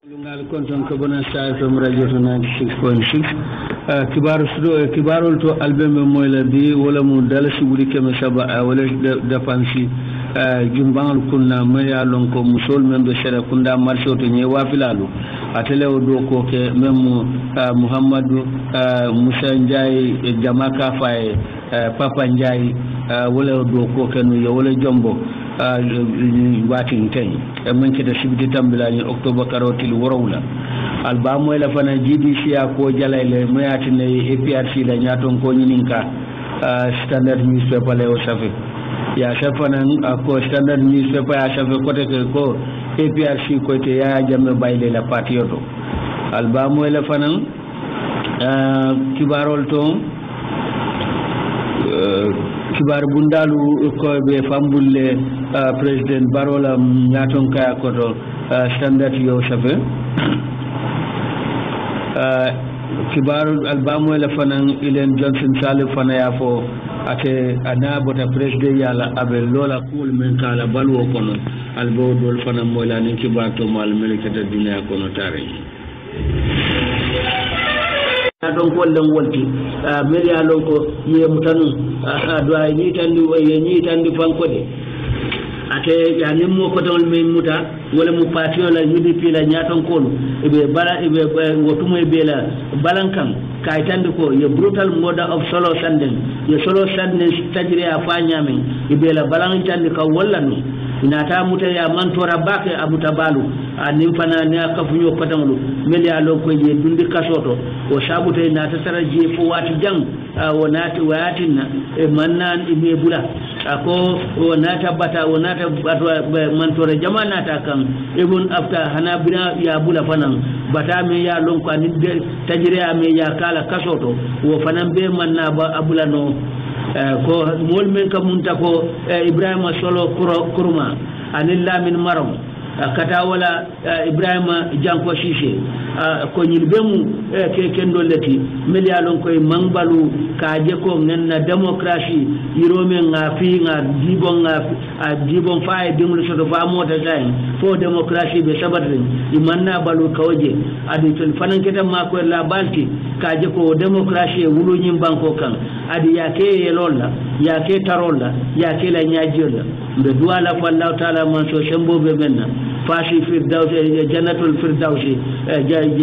Lungal konton ko bona sa FM radio 96.6 kibarol to album moyla bi wala mu dal ci wuri keme saba wala defansi jumbangal kunna maya lon ko musol membe sere kunda marso to nye wafilalu atele o do ko ke mem Muhammadu Musa Njai Jamaka Faye Papa Njai wala do ko ke no wala jombo watin tay man ci da sibiti tambila ni october karotil worawla album wala fana GDC ko jalayle mayati ne APRC la nyaton ko nyininka standard newspaper le o safi ya safana ko standard newspaper ya safi kote ko APRC ko te ya jamme bayle la patioto album wala fana kibarol to kibar bundalu ko be fambulle president Barola nyaton kaya koto standard yo safe kibar album wala fanan Ellen Johnson Salif fana ya fo ate anabota president yala abe lola cool men kala balwo kono albo dol fana mola ni kibar to mal melekata dunya kono tare donc wallan walti meri alon ko ye mutanu do ay ni tandi way ni tandi fankode ate ya nimmo ko dol men muta wala mu patio la UDP la nyaton kolu ibe bala ibe wotumo ibe la balankan kay tandi ko ye brutal mode of solo sanden ye solo sanden tajri afa nyame ibe la balan tandi ka wallanu inata muta ya mantora bake abuta balu anim fana ne akafunyo patamlu meli alo ko ye dundi kasoto o sabuta inata saraji fo wati jang wonati wayatina e mannan ibe bula ako wonata bata wonata mantora jamana ta kan ibn afta hanabina ya bula fanan bata me ya lonko anin tajriya me ya kala kasoto wo fanan be manna ba abula no ko mol men ka munta ko Ibrahima Solo kurma anilla min maram kata wala Ibrahima Janko Sise ko nyilbemu ke kendo leti melialon koy mangbalu ka je ko ngenna démocratie yirome nga fi nga dibon faay dimlu soto fa mota tay fo démocratie be sabatrin imanna balu kawje adi ton fananketa mako la balti ka je ko démocratie wulu nyim banko kan adi yake yelolla yake tarolla yake la nyaajolla be duwala fa Allah taala man so sembo be menna fashi firdausi jannatul firdausi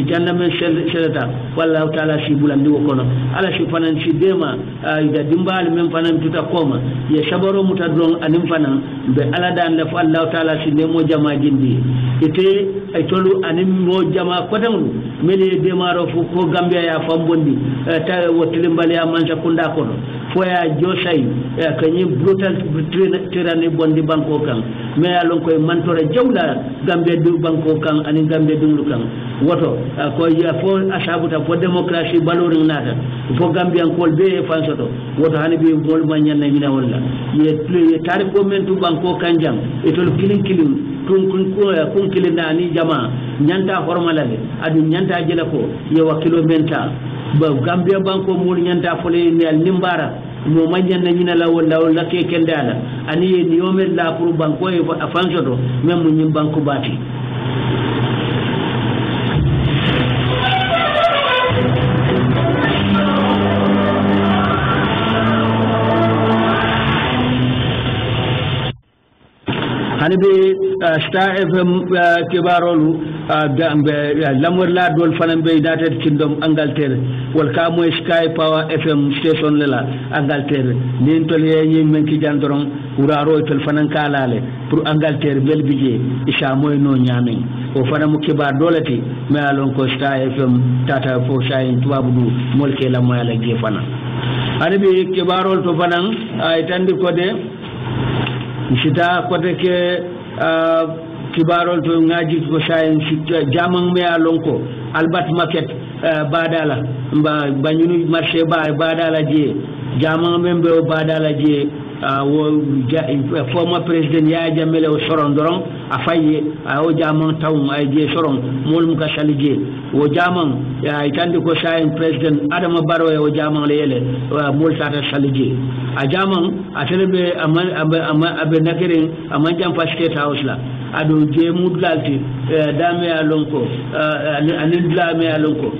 jannamen shelata wallahu taala si bulandi wokono ala si fanan si dema ida dimbal men fanan tuta koma ye sabaro mutadron anim fanan be ala dan la Allah taala si nemo jama jindi ite ay tolu anim mo jama kotamlu meli demaro fu ko gambia ya fambondi ta wotilimbali ya mansa kunda kono foya josay kanyi brutal tirani bondi banko kan me alon koy mantore jawla gambe du banko kan ani gambe du kan woto ko ya fo asabuta fo démocratie baloring nata fo gambian kol be fansoto woto hani be mol ma nyanna mina wala ye tariko men tu banko kanjam etol kilin kun kilin ani jama nyanta hormalale adu nyanta jela ko ye wakilo menta ba gambia banko mul nyanta fole ne al nimbara mo manyan na nyina la wala ke kendala ani ni yomel la pour banko e afansoto même nyim banko bati hanibe Star FM kibarolu lamur la dol fanan be United Kingdom Angleterre wal ka moy Sky Power FM station la Angleterre nin tol ye men ki jandoron uraro tol fanan kalale pour Angleterre bel bije isha moy no nyamen o fana mu kibar dolati me alon ko Star FM tata fo shayin tubabu molke la moy la ge fana hanibe kibarol to fanan ay tandi ko de sita kote ke kibarol to ngaji ko sayen jamang me alonko Albert Market badala banyunu marché badala je jamang membe o badala je former president ya jamele o soron doron afaye o jamang tawum ay je soron molum ka salije o jamang itandi ko sayen president Adama Barrow o jamang lele mol tata salije a jamang atelebe abe nakirin aman jam fa state house la ado jemu dalti dame ya lonko anin dame ya lonko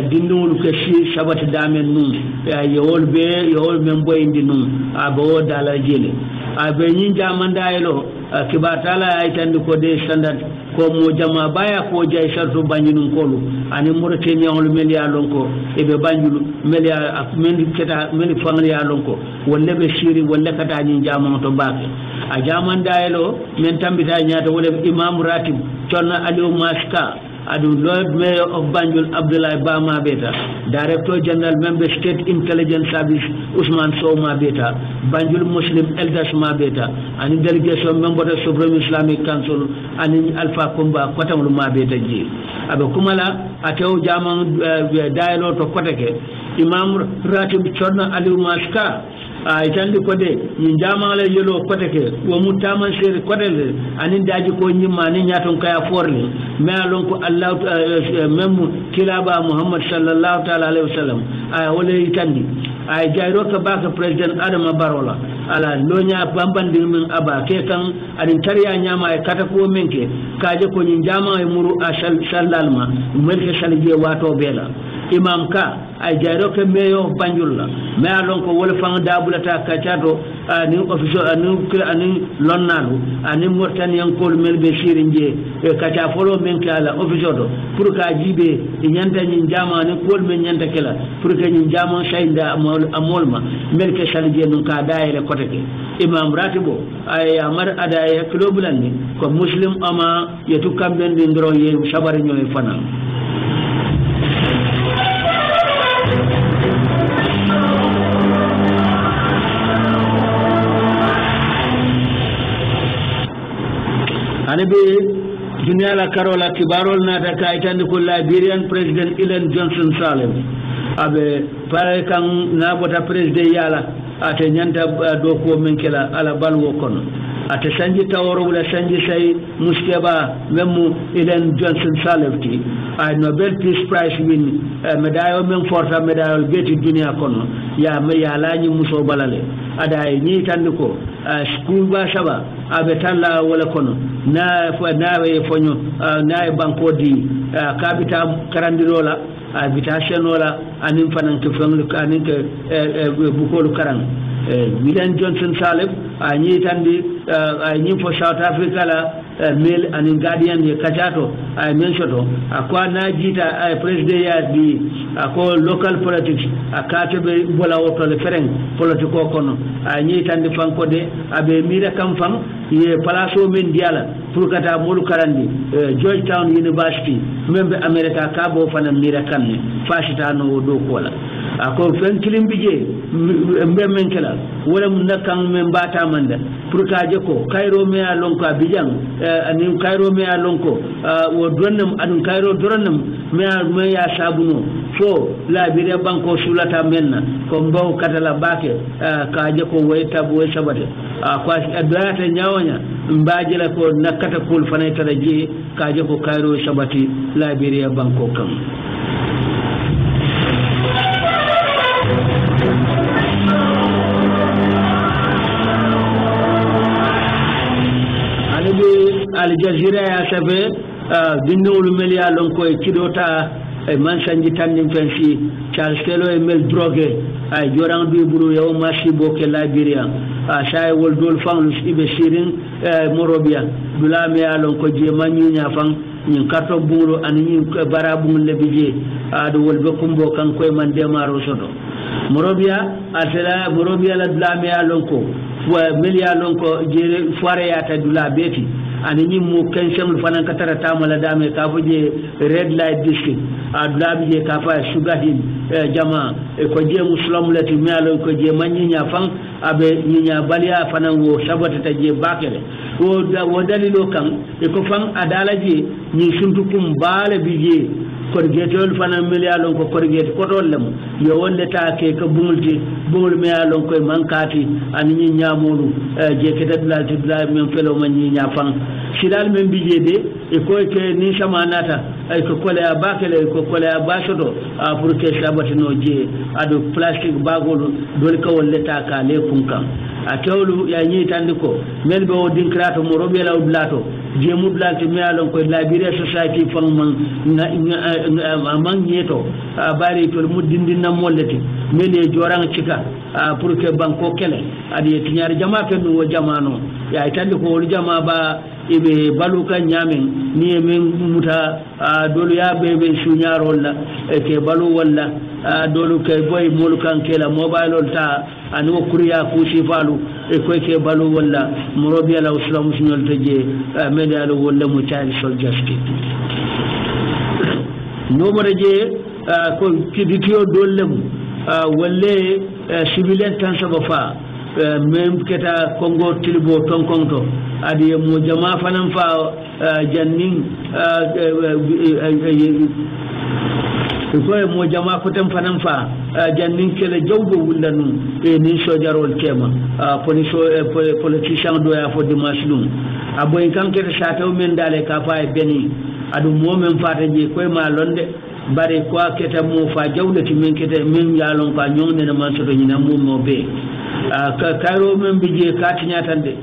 dindul ke shi sabati dame num yewol men boyindi num abo dala jele abe nyin jamanda elo kibatala ay tandi ko de standard ko mo jama baya ko jay sartu banjinum kolu ani Mauritania on melia lonko e be banjulu melia men keta men fanglia lonko wolle be shiri wolle kata nyin jama to baake a jamanda elo men tambita nyaata wala imam ratib tonna aliou maska adu Lord Mayor of Banjul Abdullah Bama Beta, Director General Member State Intelligence Service Usman Sow Mabeta, Banjul Muslim Elders Mabeta, and delegation member of the Supreme Islamic Council and Alpha Kumba Kwatamulu Mabeta G. Abu Kumala, Ateo Jaman dialogue to Kotake, Imam Ratib Chorna Aliou Maska. Itandi kode njama la yelo koteke wo mutama seri kodele anin daji ko nyima ni nyaton kaya forli me alon ko Allah memu kilaba Muhammad sallallahu ta'ala alaihi wasallam wala itandi ay jayro ka baka president Adama Barola ala lonya bambandi min aba ke kan adin tariya nyama ay kata ko menke kaje ko njama ay muru asal sallalma melke salje wato bela imam ka ay jayro ke meyo Banjul la me alon ko wala fang dabulata kacato ani officer ani lonnalu ani mortanian kol melbe sirinje e kaca folo men kala officer do pour ka jibe nyanta nyin jama ni kol men nyanta kala pour que nyin jama sayda amolma melke salje nun ka daire koteke imam ratibo ay amar adaye kilo bulandi ko muslim ama yetu kamben ndro ye sabari nyoy fana anabe dunia la karola kibarol nata ka itandi ko Liberian President Ellen Johnson Sirleaf abe pare kan na bota president yala ate nyanta do ko men kala ala balwo kono ate sanji taworo wala sanji say muskeba memu Ellen Johnson Sirleaf ti ay Nobel Peace Prize win medaille men forta medaille beti dunia kono ya me ya lañi muso balale ada ni tandi ko school ba saba abe talla wala kono na we fonyo na banko di kabita karandirola habitation wala anin fanan ke fenglu anin ke bukolu karan Ellen Johnson Sirleaf ni tandi ni fo South Africa la mail anin guardian ye kachato ay mensoto akwa na jita president ya di ako local politics akate be bola woto le fereng politiko kono ni tandi fanko de abe mira kam fam ye palaso men diala pour kata molu karandi Georgetown University membe America ka bo fana mira kanne fasita no do kola ako fen kilimbije mbe men kala wala mun nakam men bata manda pour ka je ko Cairo me alonko Abidjan ani Cairo me alonko wo donnam adun Cairo doronnam me ya sabuno so la bire banko sulata menna ko mbaw katala bake ka je ko wayta bo sabate ko adata nyawanya mbajela ko nakata kul fanayta je ka je ko Cairo sabati la bire banko kam Al Jazeera ya sabe dindul melia lonko e kidota e man sanji tannim fensi Charles Taylor e mel drogue ay joran bi buru yaw masi boke Liberia say wol dol fanglu ibe sirin Monrovia dula me alon ko je manni nya fang nyin karto buru an nyin barabu le bije adu wol be kumbo kan koy man de maro sodo Monrovia asela Monrovia la dula me alon ko melia lonko je foire ya ta dula beti ani ñi mu kensem fanan katara tamala dame ka fuje red light district adlabi je ka fa sugar hill jama ko je muslim lati mialo ko je manyi nya fan abe nya balia fanan wo sabata ta je bakere wo dalilo kan e ko fan adalaji ni suntukum bale bije korgetol fana milyalon ko korget ko dollem yo wolle ta ke ko bumulti bumul milyalon ko mankati an ñi ñamolu je ke dabla tibla men felo man ñi ñafan sidal men bije de e ko ke ni sama nata ay ko kole abakele ko kole abasodo pour que sabatino je ado plastique bagol dol ko wolle ta ka le kunkan a tewlu ya ñi tandi ko melbe o dinkrato mo robe law blato jemudla to me alon ko labire society fang man man yeto bari to muddindina mollete mele jorang cika pour que banko kele adi tinyar jama fe no jamano ya itande ko jama ba ibe baluka nyamen ni men muta dolu ya bebe sunyarol la ke balu walla dolu ke boy molukan kela mobile ta ani kuriya ku sifalu ko ke balu walla morobiya la uslam sunyol teje medal walla mu child soldiers no mo reje ko kiditiyo dollem walle civilian tan sabafa même keta Congo tilibo tonkonto adi mo jama fanan fa jannin ko mo jama fotem fanan fa jannin kele jawdo wulanu ni sojarol tema politicien do ya fo dimaslum aboy kan keta sataw men dale ka fa beni adu mo men fata je koy ma londe bare ko keta mo fa jawlati men keta men yalon ka nyonne na man so do nyina mo be ka karo men bije katinya tande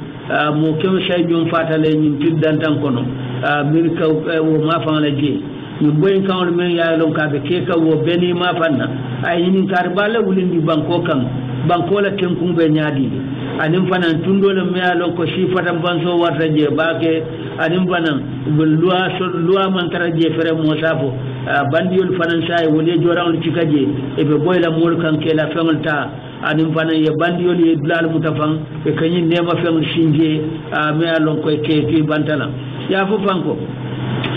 mo kem sey jum fatale nyim tiddan tan kono mir ka wo ma fa la je ni boy kan men yalon ka be ke ka wo beni ma fanna ay ni kar bala wulindi banko kan banko la tenkum be nyaadi anim fanan tundole me yalon ko si fatam banso warta je baake anim fanan loi man tara je fere mo safo bandiol fanan say woni jorawol cikaje e be boyla mol kan ke la fengolta anim fanan ye bandiol ye dulal mutafan e kanyi nema fengol sinje me yalon ko ke bantala ya fo fanko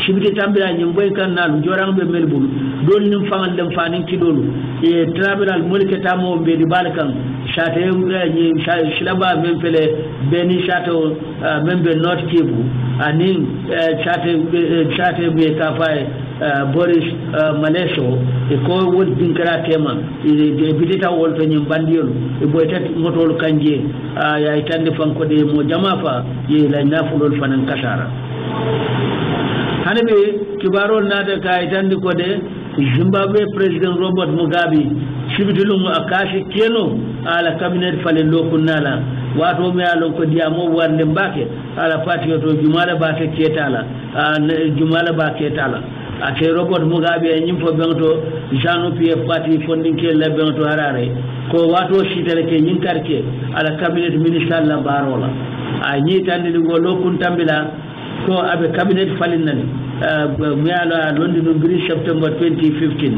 sibiti tambira nyim boy kan nalu jorang be melbul dol nim fangal dem fanin kidolu e trabal mulke tamo be di balkan shate ni shilaba men fele beni shato men be not kibu anin shate be kafai Boris Maleso e ko wol dinkara tema e bidita wol to nyim bandiol e boytat motol kanje ya itande fanko de mo jamafa ye la nafulol fanan kasara hanabe kibarol nada ka itande ko de Zimbabwe President Robert Mugabe sibitulum akashi keno ala cabinet fale lokunala wato me alon ko diamo warde mbake ala patio to jumala ba te ketala jumala ba ketala ate Robert Mugabe nyim fo bento Jean Pierre Parti fonding ke la bento harare ko wato sitale ke nyin karke ala cabinet minister la barola a nyi tande go lokun tambila ko abe cabinet falinani me ala londi no gri September 2015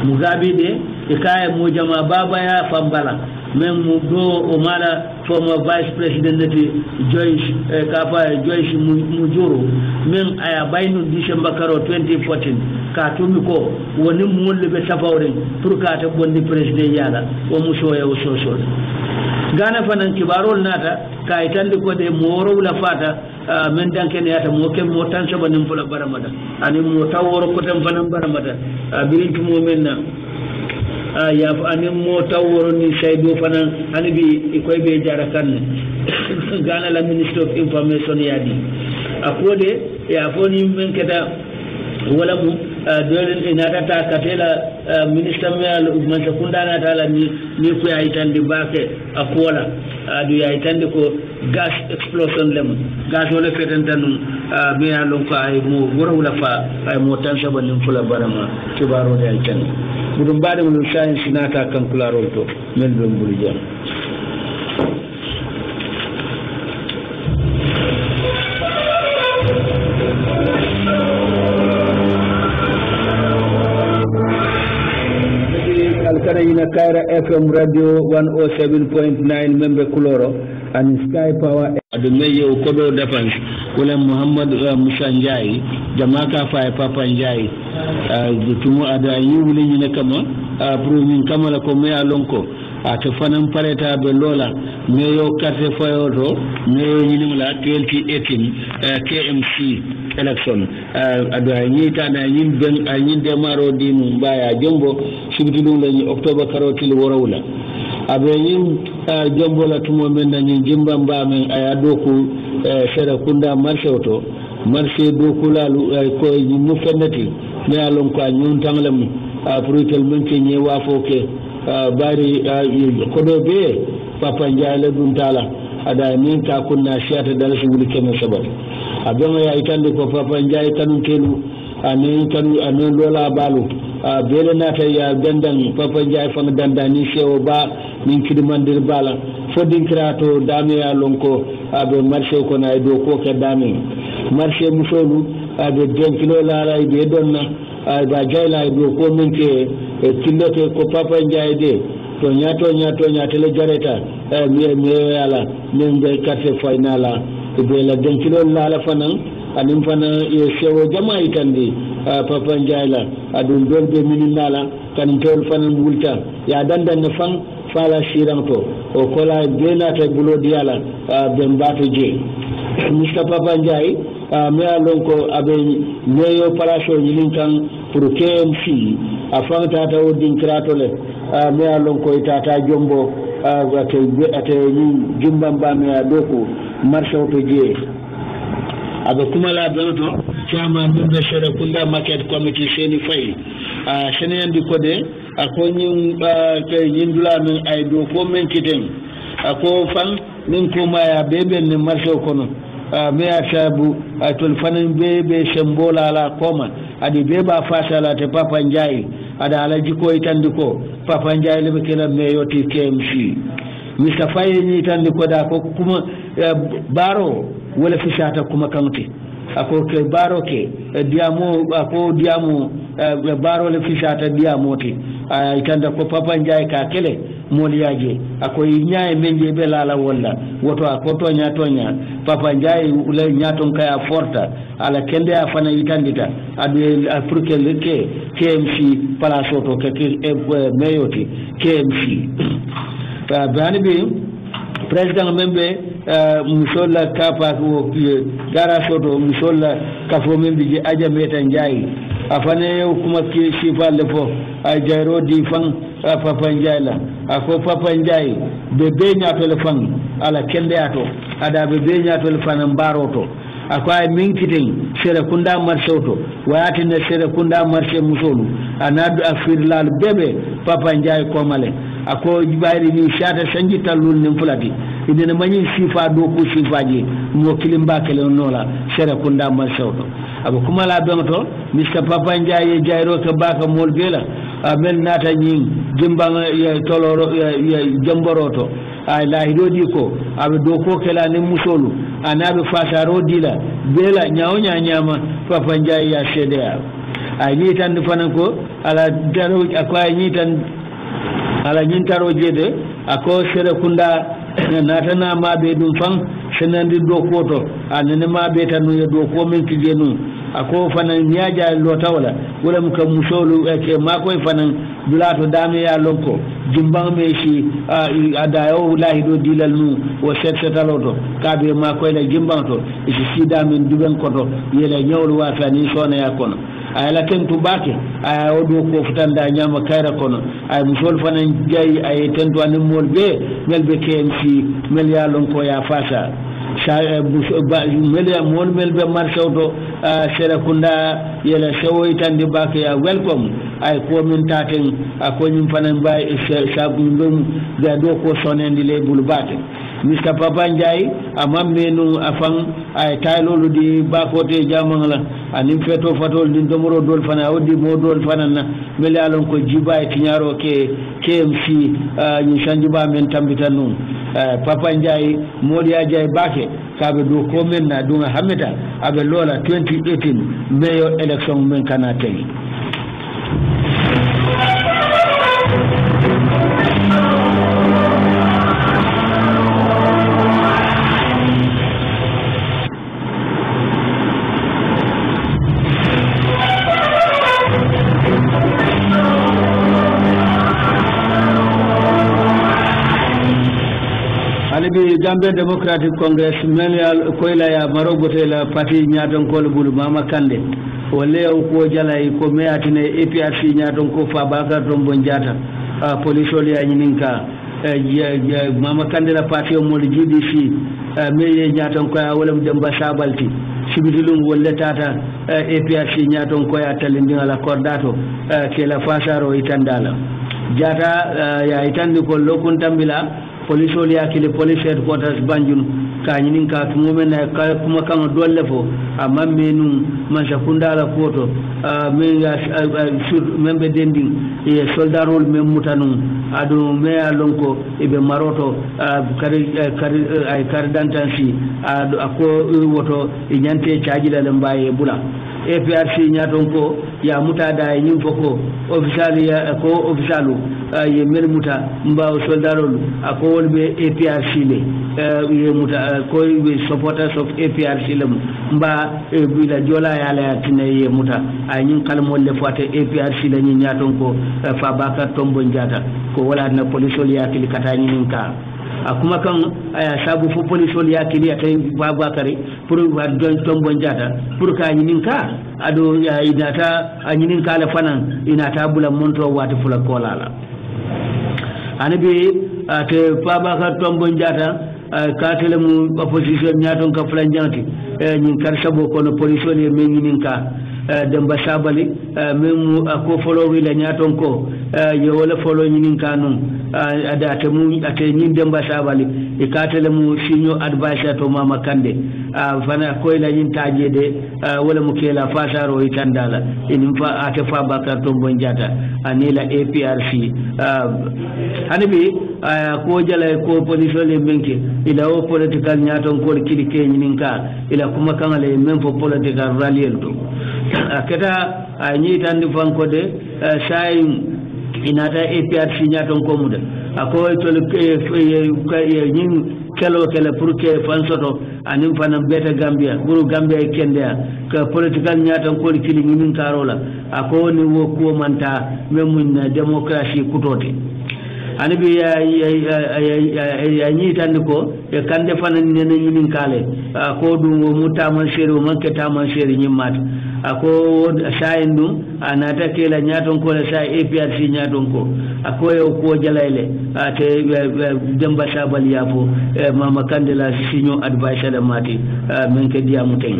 Mugabe de e kay mo jama baba ya fambala même do o mala former vice president de Joyce Joyce Mujuru même aya baynu December 2014 ka tumi ko woni mulle be safawre pour ka ta bonni president yala o musoya o sosol gana fanan kibarol nata ka itande ko de moro la fata men danken yata mo kem mo tan saba nim fula baramada ani mo taworo ko tan fanan baramada birintu mo menna ya ani mo taworo ni saydo fanan ani bi koy be jara kan gana la minister of information yadi akode ya foni men keda wala mu dolen inata ta katela minister mel man sakunda na tala ni ko ay tande bake akola adu ya tande ko gas explosion lem gas wala fetantanu be alon ko ay mo wala fa ay mo tan sabanin fula barama kibaro de ay tan budum baade mo science nata kan kularo to men do mbulu jam Alkana Kaira FM Radio 107.9 member Kuloro and Sky Power the mayor Kodo Defense William Muhammad Musa Njai Jamaka Fire Papa Njai tumu ada yuli ni kama proving kama la komea lonko atafanam pareta be lola mayor carte fayoto mayor ni la 2018 KMC election ada ni tana yin ben yin demaro dinu mbaya jombo sibitulu la October karotil worawla abe yin jombo la tumo men ni jimba mbame ayadoku sera kunda marché auto marché doku lalu ko mu fennati me alon ko nyun tanglam prutel men ke ni wafoke bari kodo be papa njale dun tala ada min ta kunna shiata dalasi wuli kemen sabat abema ya itande ko papa njay kanu kelu anen lola balu bele nata ya dandan papa njay fang dandani sewo ba min kidimandir bala fodin krato dame ya lonko abe marché ko na do ko ke dame marché musolu abe 10 kilo la la be donna ba jayla do ko min ke tindote ko papa njay de to nya tele jareta mi ala min be carte finala be la 10 kilo la la fanan anin fana ye sewo jama itandi papa njayla adun dolbe mininala kan tol fanan bulta ya dandan na fan fala shiranto o kola benata bulo diala bembato je mista papa njay me alon ko abe neyo palaso nyilin kan pour KMC afan tata wodin kratole me alon ko tata jombo ate jumbam ba me adoko marché to je abe kuma la doto chama mbe shere kunda market committee seni fay sene andi ko de ako nyin kay nyindula men ay do ko men kiten ako fan min ko maya bebe ne marché kono me asabu atol fanan bebe sembola la koma adi beba fasala te papa njay ada alaji ko itandi ko papa njay le kala me yoti KMC mista faye ni itandi ko da ko kuma baro wala fisata kuma kamti ako ke baro ke diamo ako diamo baro le fisata diamo ti itanda ko papa njay ka kele moliaje ako nyaay menje be lala walla woto ako tonya papa njay ule nyaton kaya forta ala kende afana itandita adu afrique le ke KMC palaso to ke meyoti KMC bani bi president membe musolla kapa ko gara soto musolla kafo membe je aja meta njay afane kuma ki sifa le fo ay jairo di fan papa njay la ako papa njay be nya to le fan ala kende ato ada be nya to le fan mbaroto ako ay min kitin sere kunda marsoto wayati ne sere kunda marse musolu anadu afirlal bebe papa njay ko male ako bayri ni shata sanji talul nim fulati idene manyi sifa do ko sifaji mo kilimba kele nola sere kunda marsoto abo kuma la donto Mr Papa Ndiaye jairo ke baka mol bela amel nata nyin jimbanga ya toloro ya jamboroto ay la hidodi ko abe do ko kala ni musolu anabe fasaro dila bela nyaonya nyama Papa Ndiaye ya sedea ay ni tan fanan ko ala daro akwa ni tan ala nyin taro jede ako sere kunda natana ma be dum fan senandi do koto anene ma be tanu ya do ko men kijenu ako fanan nyaaja lo tawla wala mu kam musolu ke ma koy fanan dulato dame ya lonko jimbang me shi adayo lahi do dilal nu o setaloto kabe ma koy la jimbang to isi sida min duben koto yela nyawlu wa fani sona ya kono ay la tentu bake ay odo ko futanda nyama kayra kono ay musol fanan jay ay tentu an mol be melbe KMC mel ya lonko ya fasa melia mon melbe marché auto sera kunda yela sewoy tandi bake ya welcome ay ko min taten ko nyim fanan bay sabu ndum ga do ko sonendi le bulu bate Mr Papa Ndiaye amam menu afan ay taylolu di bakote jamangala anim feto fatol din domoro dol fana wodi mo dol fanana melia lon ko jibay tinyaro ke KMC ni sanjuba men tambitanu Papa Ndiaye modi ajay bake kabe do ko men na dunga hameta abe lola 2018 mayor election men kana tay Gambia Democratic Congress menial koyla ya marogote la parti nyaton ko bulu mama kande wole ko jalay ko meatine APRC nyaton ko fabaka don bonjata police oli ya nyininka mama kande la parti o mol GDC meye nyaton ko ya wala demba sabalti sibidulum wolle tata APRC nyaton ko ya talindi ala kordato ke la fasaro itandala jata ya itandi ko lokun tambila police oli akile police headquarters Banjul ka ñinin ka tumo men ka kuma kan dolle fo amma menu man sakunda la foto men ya sur membe dending e soldarol men mutanu adu me alonko ibe maroto kari ay kari dantansi adu ako woto e nyante caajila le mbaye bula APRC ñaton ko ya mutada e ñim foko official ya ko officialu ye mel muta mbaw soldarol ako wolbe APRC le ye muta ko be supporters of APRC le mba bila jola ya la tine ye muta ay ñin kalmol le fate APRC le ñi ñaton ko fa baka tombo njata ko wala na police ya kili katani nin ka akuma kan aya sabu fo police ya kili atay babakari pour wa don tombo njata pour ka ñin ka ado ya inata anyinin kala fanan inata bula monto wati fula kolala anabi ate pabaka tombo njata katele mu opposition nyaton ka fula njanti nyin karsabo kono police le meninin ka demba sabali memu ko folo wi la nyaton ko yo wala folo nyinin ka non ada ate mu ate nyin demba sabali e katele mu senior advisor to mama kande fana ko ila nyin taje de wala mu kela fasaro itandala enim fa ate fa bakar to bonjata anila APRC hanibi ko jala ko police le menke ila o political nyaton ko kili ke nyinin ka ila kuma kan le men fo political ralliel to aketa nyi tandi fanko de say inata APRC nyaton ko muda ako to le nyin kelo pour que fansoto anim fanam beta Gambia buru Gambia kende ka political nyatan ko kili nyin karola ako ni wo ko manta memun democracy kutote anabi ya nyi tan ko e kande fanan ne nyin kale ko dum mutaman sero manke taman sero nyimmat ako sayendu anata kela nyaton ko sa APRC nyaton ko ako yo ko jalayle ate demba sabal yafo mama kandela sinyo advisor da mati men ke dia mutay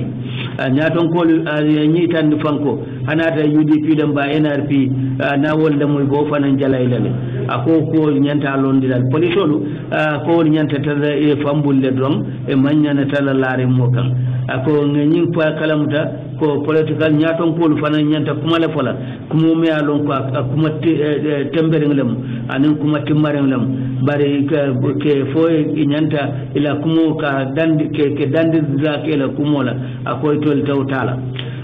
nyaton ko nyi tan fanko anata UDP damba NRP na wolda moy go fanan jalayle ako ko nyanta londilal polisolu ko nyanta tada e fambulle dron e manyana tala lare mokan ako nyin pa kalamuta ko political nyaton ko fana nyanta kuma la fola kuma me alon ko kuma tembere nglam anin kuma timmare nglam bare ke fo nyanta ila kuma ka dandi ke dandi zakela kumola ako tol tawtala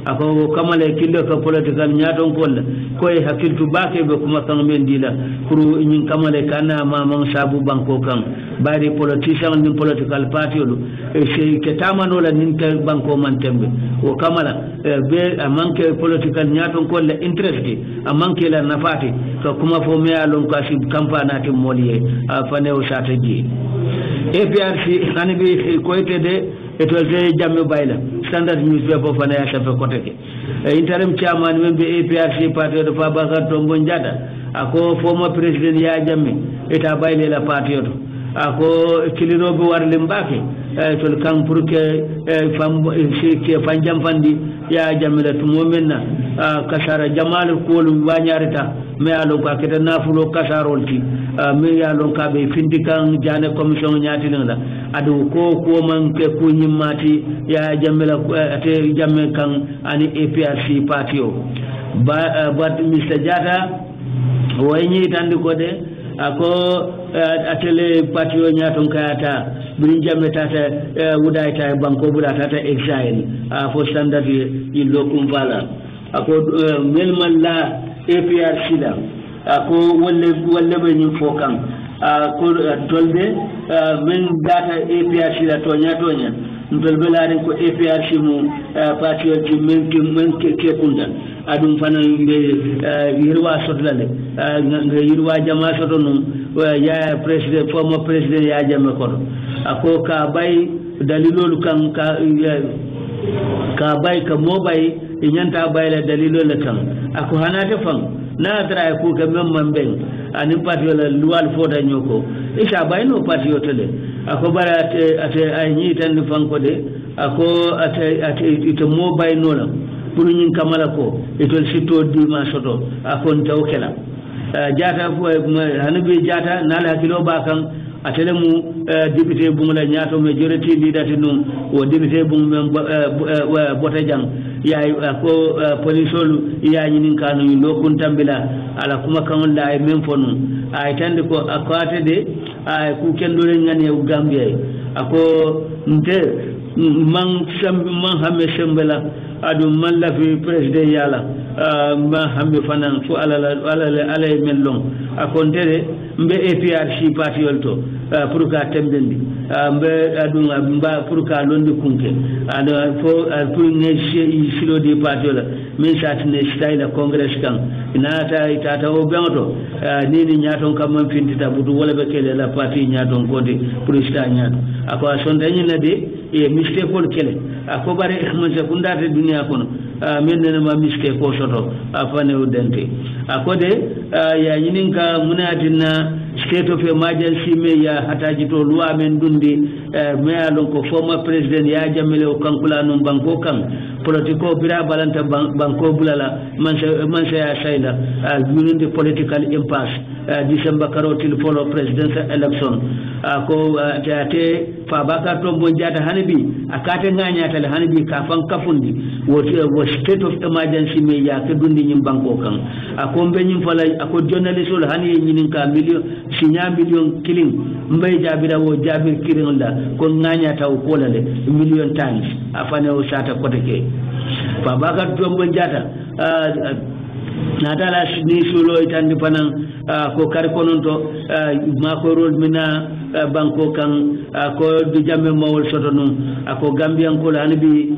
ako kamale kille ka political nyaton ko ko e hakiltu baake be kuma kan men dila pour nyin kamale kana ma man sabu banko kan bari politician ni political party lu e se ke tamano la nin ka banko man tembe o kamala be amanke political nyaton ko le interest amanke la nafati to kuma fo me alon ka si campagne ati moliye fane o strategy APRC hanibi ko etede etolde jamme bayla standard newspaper fana ya safa koteke interim chairman membe APRC party de Fabakar Tombo Njata ako former president ya jamme eta bayle la party to ako kilirobe warle mbake tol kan pour que fam ke fanjam fandi ya jamme la tumo menna kasara jamal ko lu wanyarita me alo ka keta nafulo kasarolti me ya lon ka be findikan jane commission nyati la adu ko man ke ko nyimmati ya jamme la ate jamme kan ani APRC party o but Mr. Jata wayni tandi ko de ako atele party o nyaton kayata birin jamme tata wudaita banko bula tata exile for standard in lokum vala ako melman la APRC la ako wolle be nyim fokan ko tolbe men data APRC la tonya tolbe la ren ko APRC mu party o ti men ke kunda adum fana be yirwa sotlale yirwa jama sotonu ya president former president ya jama ko ako ka bay dalilolu kan ka bay ka mobay nyanta bayla dalilolu kan ako hanata fan na tra ko ka memman ben ani parti wala luwal foda nyoko isa bayno parti yotele ako bara ate ay ni tan fan ko de ako ate ito mobile nola pour nyin kamala ko itol sito di ma soto akon tawkela jata fo hanabi jata nala hakilo ba kan atelemu député bungla ñaato majority leader tinum o député bung men bota jang yaay ko polisolu yañi nin kanu lokun tambila ala kuma kan la ay men fonu ay tande ko akwate de ay ku kendo le ngane u gambia ako nte man hamme sembela adu man la fi président yala ma hamme fanan fu ala men long ako ndere mbe APRC parti yolto pour ka tembendi mbe adu mba pour ka londi kunke ada fo pour ne silo di parti la min satne style congress kan inata itata o bento ni nyaton kam man findita butu wala be kele la parti nyaton kodi pour sta nyato ako sonda nyina de e mistake ko kele ako bare man sekunda de dunia kono men ne ma mistake ko soto afane udente ako de ya yininka munatina state of emergency me ya hataji to loi men dundi me alon ko former president ya jamele o kankula non banko kan politico bira balanta banko bulala man sa ya sayla unity political impasse December karotil follow presidential election ko tate Fabakary Tombong Jatta hanibi akate nganya tale hanibi kafan kafundi wo state of emergency me ya ke dundi nyim banko kan akombe nyim fala ako journalist ol hani nyinin ka million killing mbay jabira wo jabir kirin la ko nganya taw kolale million times afane o sata koteke Fabakary Tombong Jatta natala ni sulo itandi panan ko kar kononto mako rol mina banko kan ko du jamme mawol sotono ako gambian ko hanbi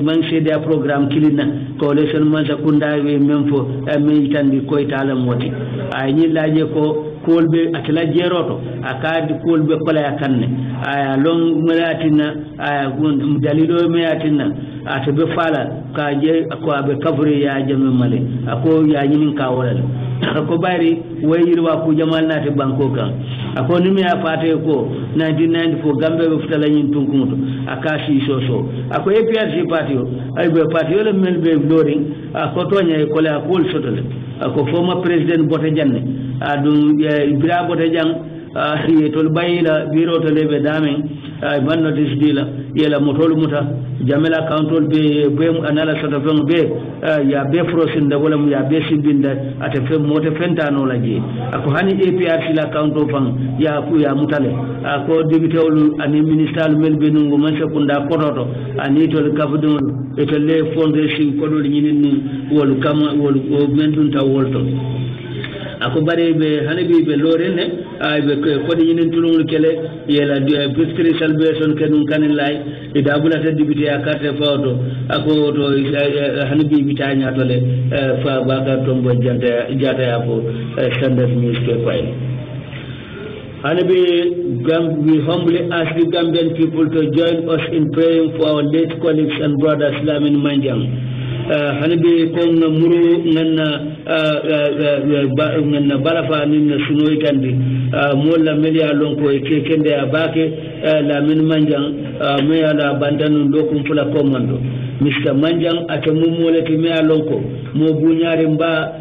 man cede programme kilina ko lesson man sakunda we memfo mi itandi ko italam woti ay ni laje ko kolbe atla jeroto akadi kolbe kola yakanne aya long melatina aya dalilo meyatina atabe fala ka je ko abe kafri ya jamme male ako ya nyinin ka wala ko bari wayirwa ku jamal nati banko kan ako nimi ya fate ko 1994 gambe be futala nyin tunkuto akashi soso ako APRC party ay be party le melbe glory ako tonya ko la ko sotole ako former president Bote Janne adu Ibra Bote Jang tol bayila biro to lebe dame man notice dila yela motol muta jamela countol be anala sota fen be ya be frosin da wala ya be sibinda ate fen mote fentano laji ako hani APRC la counto fan ya ku ya mutale ako dibitewul ani ministral melbe nungu man sekunda kototo ani tol kafdun etole fondation kodol nyinin wol kama wol mendun ta wolto ako bare be hanabi be lorene ay be ko di ñinen tulungul kele yela district salvation kenun kanin lay e dabula ta dibité ya carte photo ako to hanabi bitanya to le Fabakary Tombong Jatta ya po standard news ke file hanabi we humbly ask the Gambian people to join us in praying for our late colleagues and brothers Lamin Manjang hanabi ko muru nganna balafa nin suno itandi molla melia lonko e kende abake Lamin Manjang me ala bandanu dokum fula komando Mr. Manjang atamu molati me alonko mo bunyare mba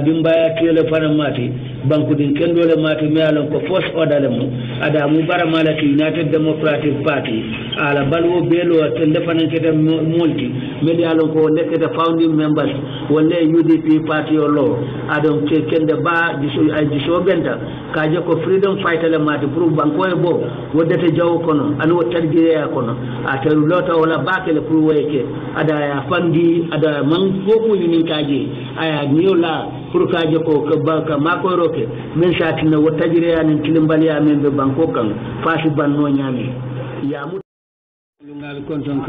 dimba ya tele fana mati banku din kendole mati me alonko force order mu ada mu bara malati United Democratic Party ala balwo belo tele fana kete multi me alonko lekete founding members wala UDP party olo adon ke kende ba diso benta kaje ko freedom fighter le mati pour banko e bo wodete jaw kono an wotargire ya kono ataru lota wala bakele pour weke ada ya fandi ada man ko ni kaje aya niola pour kaje ko ka mako roke men shatina wotajire ya nin tilimbali ya men be banko kan fashi banno nyami ya mu ngal konton